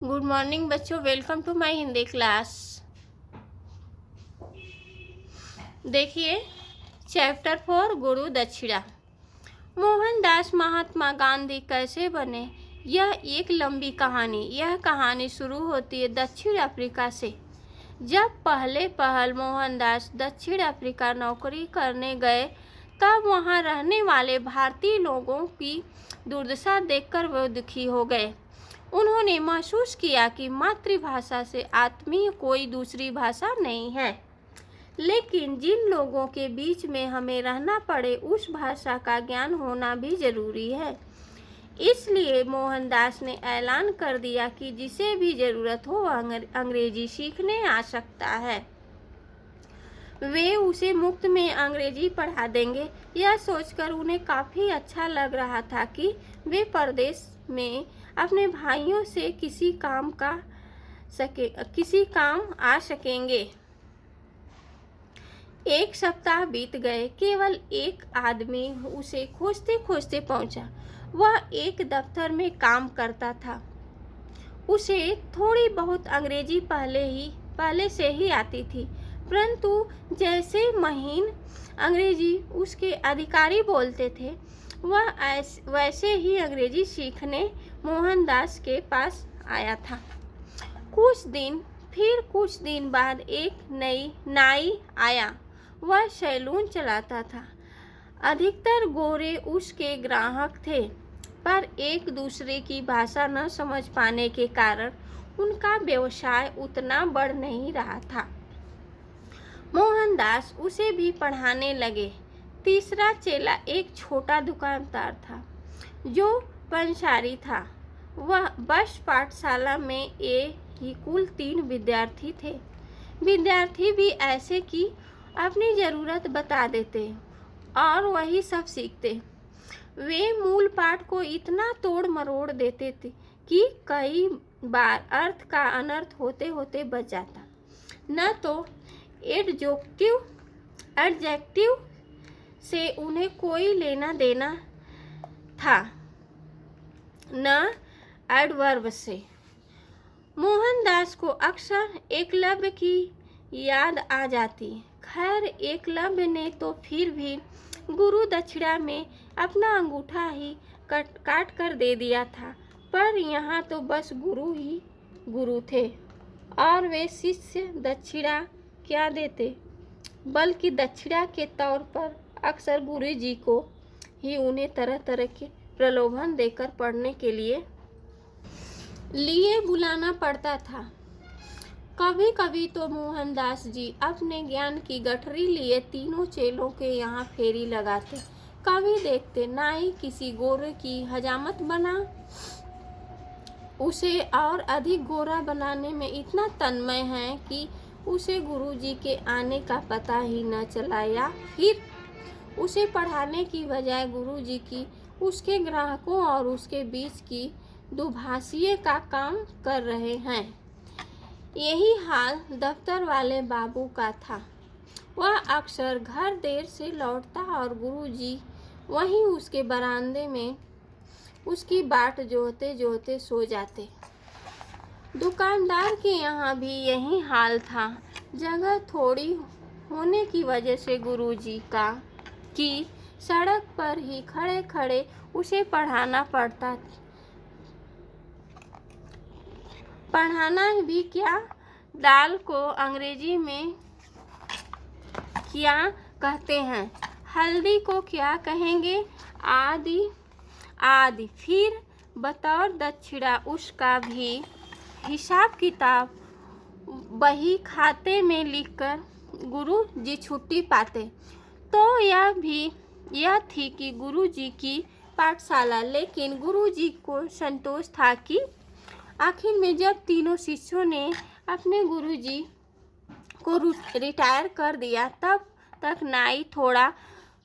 Good morning बच्चों, welcome to my Hindi class. देखिए chapter 4 गुरु दक्षिणा। मोहनदास महात्मा गांधी कैसे बने, यह एक लंबी कहानी। यह कहानी शुरू होती है दक्षिण अफ्रीका से। जब पहल मोहनदास दक्षिण अफ्रीका नौकरी करने गए तब वहां रहने वाले भारतीय लोगों की दुर्दशा देखकर वह दुखी हो गए। उन्होंने महसूस किया कि मातृभाषा से आत्मीय कोई दूसरी भाषा नहीं है, लेकिन जिन लोगों के बीच में हमें रहना पड़े उस भाषा का ज्ञान होना भी जरूरी है। इसलिए मोहनदास ने ऐलान कर दिया कि जिसे भी जरूरत हो अंग्रेजी सीखने आ सकता है, वे उसे मुफ्त में अंग्रेजी पढ़ा देंगे। यह सोचकर उन्हें काफ़ी अच्छा लग रहा था कि वे परदेश में अपने भाइयों से किसी काम आ सकेंगे। एक सप्ताह बीत गए। केवल एक आदमी उसे खोजते खोजते पहुंचा। वह एक दफ्तर में काम करता था। उसे थोड़ी बहुत अंग्रेजी पहले से ही आती थी, परंतु जैसे महीन अंग्रेजी उसके अधिकारी बोलते थे, वह वैसे ही अंग्रेजी सीखने मोहनदास के पास आया था। कुछ दिन बाद एक नाई आया। वह सैलून चलाता था। अधिकतर गोरे उसके ग्राहक थे, पर एक दूसरे की भाषा न समझ पाने के कारण उनका व्यवसाय उतना बढ़ नहीं रहा था। मोहनदास उसे भी पढ़ाने लगे। तीसरा चेला एक छोटा दुकानदार था जो पंसारी था। वह बस पाठशाला में ही कुल 3 विद्यार्थी थे। विद्यार्थी भी ऐसे कि अपनी ज़रूरत बता देते और वही सब सीखते। वे मूल पाठ को इतना तोड़ मरोड़ देते थे कि कई बार अर्थ का अनर्थ होते होते बच जाता। न तो एडजेक्टिव से उन्हें कोई लेना देना था, न एडवर्ब से। मोहनदास को अक्सर एकलव्य की याद आ जाती। खैर, एकलव्य ने तो फिर भी गुरु दक्षिणा में अपना अंगूठा ही काट कर दे दिया था, पर यहाँ तो बस गुरु ही गुरु थे और वे शिष्य दक्षिणा क्या देते, बल्कि दक्षिणा के तौर पर अक्सर गुरु जी को ही उन्हें तरह तरह के प्रलोभन देकर पढ़ने के लिए बुलाना पड़ता था। कभी कभी तो मोहनदास जी अपने ज्ञान की गठरी लिए तीनों चेलों के यहाँ फेरी लगाते। कभी देखते नाई किसी गोरे की हजामत बना उसे और अधिक गोरा बनाने में इतना तन्मय है कि उसे गुरुजी के आने का पता ही न चला, या फिर उसे पढ़ाने की बजाय गुरुजी की उसके ग्राहकों और उसके बीच की दुभाषिए का काम कर रहे हैं। यही हाल दफ्तर वाले बाबू का था। वह अक्सर घर देर से लौटता और गुरुजी वहीं उसके बरामदे में उसकी बाट जोहते जोहते सो जाते। दुकानदार के यहाँ भी यही हाल था। जगह थोड़ी होने की वजह से गुरुजी की सड़क पर ही खड़े खड़े उसे पढ़ाना भी क्या, दाल को अंग्रेजी में क्या कहते हैं, हल्दी को क्या कहेंगे, आदि। फिर बतौर दक्षिणा उसका भी हिसाब किताब बही खाते में लिखकर गुरु जी छुट्टी पाते। तो यह थी कि गुरु जी की पाठशाला। लेकिन गुरु जी को संतोष था कि आखिर में जब तीनों शिष्यों ने अपने गुरु जी को रिटायर कर दिया, तब तक नाई थोड़ा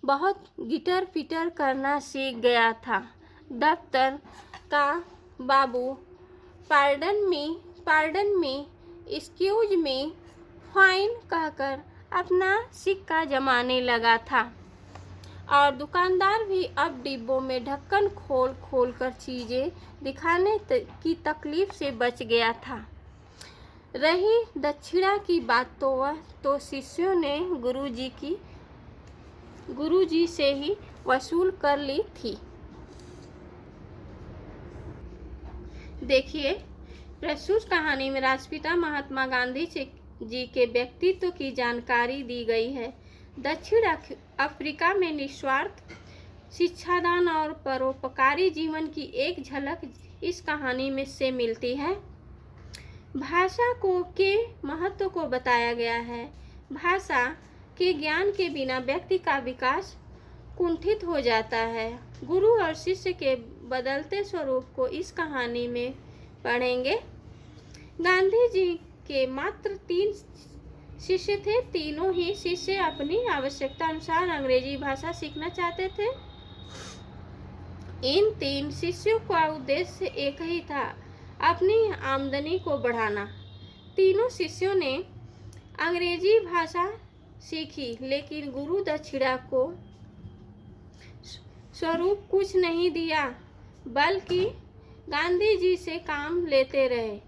बहुत गिटर पिटर करना सीख गया था। दफ्तर का बाबू pardon me, excuse me, fine कहकर अपना सिक्का जमाने लगा था। और दुकानदार भी अब डिब्बों में ढक्कन खोल खोल कर चीज़ें दिखाने की तकलीफ से बच गया था। रही दक्षिणा की बात तो वह तो शिष्यों ने गुरुजी से ही वसूल कर ली थी। देखिए, प्रस्तुत कहानी में राष्ट्रपिता महात्मा गांधी जी के व्यक्तित्व की जानकारी दी गई है। दक्षिण अफ्रीका में निस्वार्थ शिक्षादान और परोपकारी जीवन की एक झलक इस कहानी में से मिलती है। भाषा के महत्व को बताया गया है। भाषा के ज्ञान के बिना व्यक्ति का विकास कुंठित हो जाता है। गुरु और शिष्य के बदलते स्वरूप को इस कहानी में पढ़ेंगे। गांधी जी के मात्र 3 शिष्य थे। तीनों ही शिष्य अपनी आवश्यकता अनुसार अंग्रेजी भाषा सीखना चाहते थे। इन 3 शिष्यों का उद्देश्य एक ही था, अपनी आमदनी को बढ़ाना। तीनों शिष्यों ने अंग्रेजी भाषा सीखी, लेकिन गुरु दक्षिणा को स्वरूप कुछ नहीं दिया, बल्कि गांधी जी से काम लेते रहे।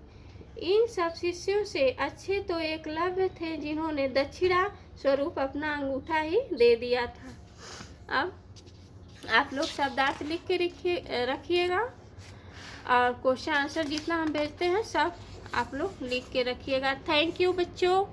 इन सब शिष्यों से अच्छे तो एकलव्य थे, जिन्होंने दक्षिणा स्वरूप अपना अंगूठा ही दे दिया था। अब आप लोग शब्दार्थ लिख के रखिएगा और क्वेश्चन आंसर जितना हम भेजते हैं सब आप लोग लिख के रखिएगा। थैंक यू बच्चों।